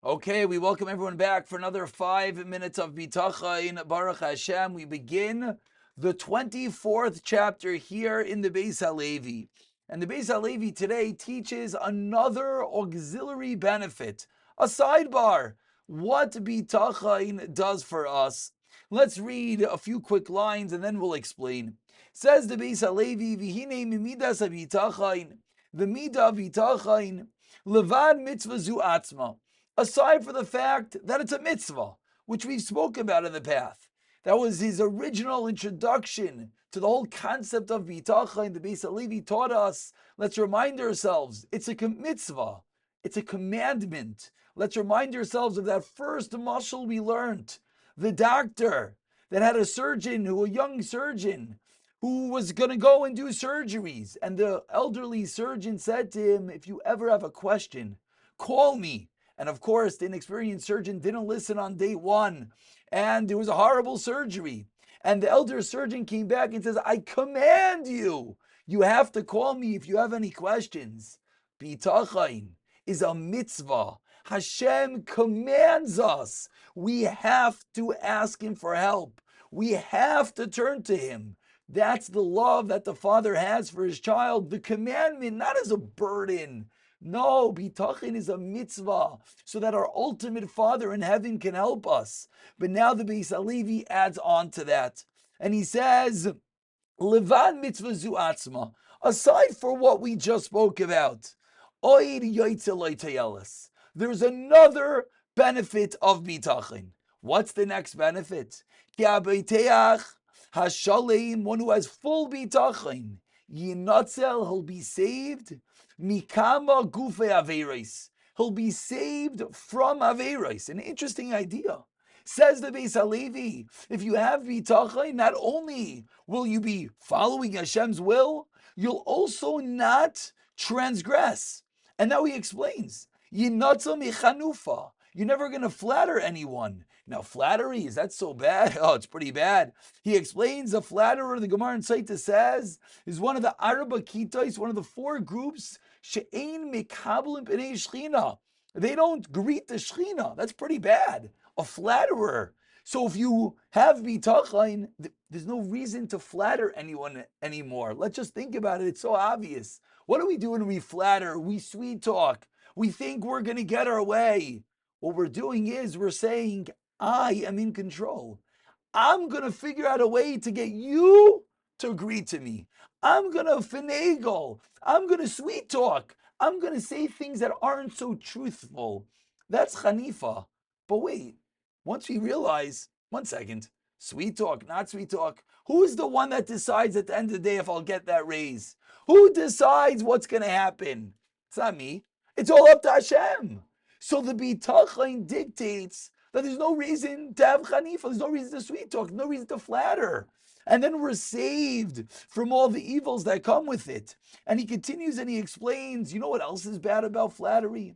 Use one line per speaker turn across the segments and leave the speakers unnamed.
Okay, we welcome everyone back for another 5 minutes of Bitachon. Baruch Hashem. We begin the 24th chapter here in the Bais Halevi. And the Bais Halevi today teaches another auxiliary benefit, a sidebar, what Bitachon does for us. Let's read a few quick lines and then we'll explain. Says the Bais Halevi, V'hine mimidas Bitachon, the midah Bitachon, levad mitzvah zu atzma. Aside from the fact that it's a mitzvah, which we've spoken about in the past. That was his original introduction to the whole concept of bitachon. The Bais Halevi taught us, let's remind ourselves, it's a mitzvah, it's a commandment. Let's remind ourselves of that first mashal we learned. The doctor that had a young surgeon, who was going to go and do surgeries. And the elderly surgeon said to him, if you ever have a question, call me. And of course, the inexperienced surgeon didn't listen on day one. And it was a horrible surgery. And the elder surgeon came back and says, I command you. You have to call me if you have any questions. Bitachon is a mitzvah. Hashem commands us. We have to ask him for help. We have to turn to him. That's the love that the father has for his child. The commandment, not as a burden. No, bitachon is a mitzvah, so that our ultimate Father in heaven can help us. But now the Bais Halevi adds on to that, and he says, "Levan mitzvah zu atzma." Aside for what we just spoke about, oid yoytzeloi teyelis. There's another benefit of bitachon. What's the next benefit? Ki abeiteach hashalim, one who has full bitachon, yinatzel, he'll be saved. Mikama gufe averos. He'll be saved from averos. An interesting idea. Says the Bais Halevi, if you have bitachon, not only will you be following Hashem's will, you'll also not transgress. And now he explains, Yinatza michanufa. You're never going to flatter anyone. Now, flattery, is that so bad? Oh, it's pretty bad. He explains the flatterer, the Gemara in Saita says, is one of the Arba Kitais, one of the four groups, She'ein mekablim b'nei Shechina. They don't greet the Shechina. That's pretty bad. A flatterer. So if you have bitachon, there's no reason to flatter anyone anymore. Let's just think about it. It's so obvious. What do we do when we flatter? We sweet talk. We think we're going to get our way. What we're doing is we're saying, I am in control. I'm going to figure out a way to get you to agree to me. I'm going to finagle. I'm going to sweet talk. I'm going to say things that aren't so truthful. That's Hanifa. But wait, once we realize, one second, sweet talk, not sweet talk, who's the one that decides at the end of the day if I'll get that raise? Who decides what's going to happen? It's not me. It's all up to Hashem. So the bitachon dictates that there's no reason to have Hanifa, there's no reason to sweet talk, no reason to flatter. And then we're saved from all the evils that come with it. And he continues and he explains, you know what else is bad about flattery?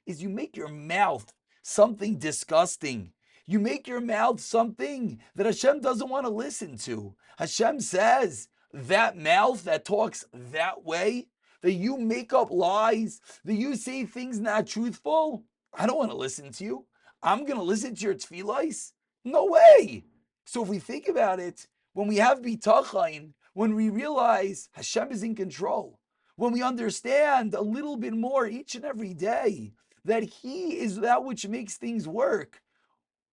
Is you make your mouth something disgusting. You make your mouth something that Hashem doesn't want to listen to. Hashem says, that mouth that talks that way, that you make up lies, that you say things not truthful, I don't want to listen to you. I'm going to listen to your tefillos? No way. So if we think about it, when we have bitachon, when we realize Hashem is in control, when we understand a little bit more each and every day that He is that which makes things work,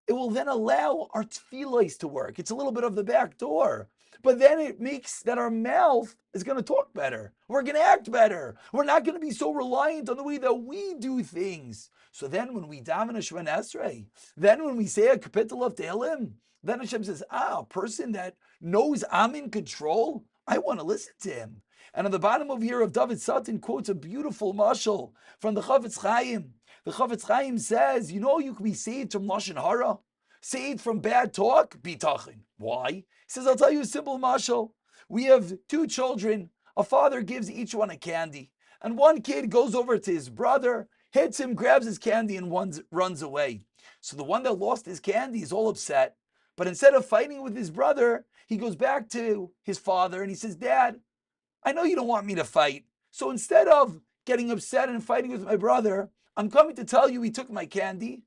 it will then allow our tefillos to work. It's a little bit of the back door. But then it makes that our mouth is going to talk better. We're going to act better. We're not going to be so reliant on the way that we do things. So then when we daven a Shemon Esrei, then when we say a kapitel of Tehillim, then Hashem says, a person that knows I'm in control, I want to listen to him. And on the bottom of here of David Sutton quotes a beautiful mashal from the Chafetz Chaim. The Chafetz Chaim says, you know, you can be saved from lashon hara, saved from bad talk, bitachon. Why? He says, I'll tell you a simple mashal. We have two children. A father gives each one a candy. And one kid goes over to his brother, hits him, grabs his candy, and runs away. So the one that lost his candy is all upset. But instead of fighting with his brother, he goes back to his father and he says, Dad, I know you don't want me to fight. So instead of getting upset and fighting with my brother, I'm coming to tell you he took my candy.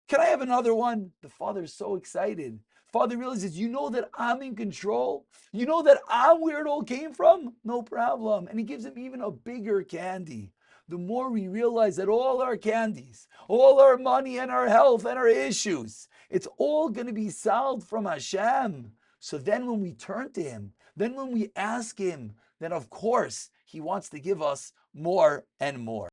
Can I have another one? The father is so excited. Father realizes, you know that I'm in control? You know that I'm where it all came from? No problem. And he gives him even a bigger candy. The more we realize that all our candies, all our money and our health and our issues, it's all going to be solved from Hashem. So then when we turn to him, then when we ask him, then of course he wants to give us more and more.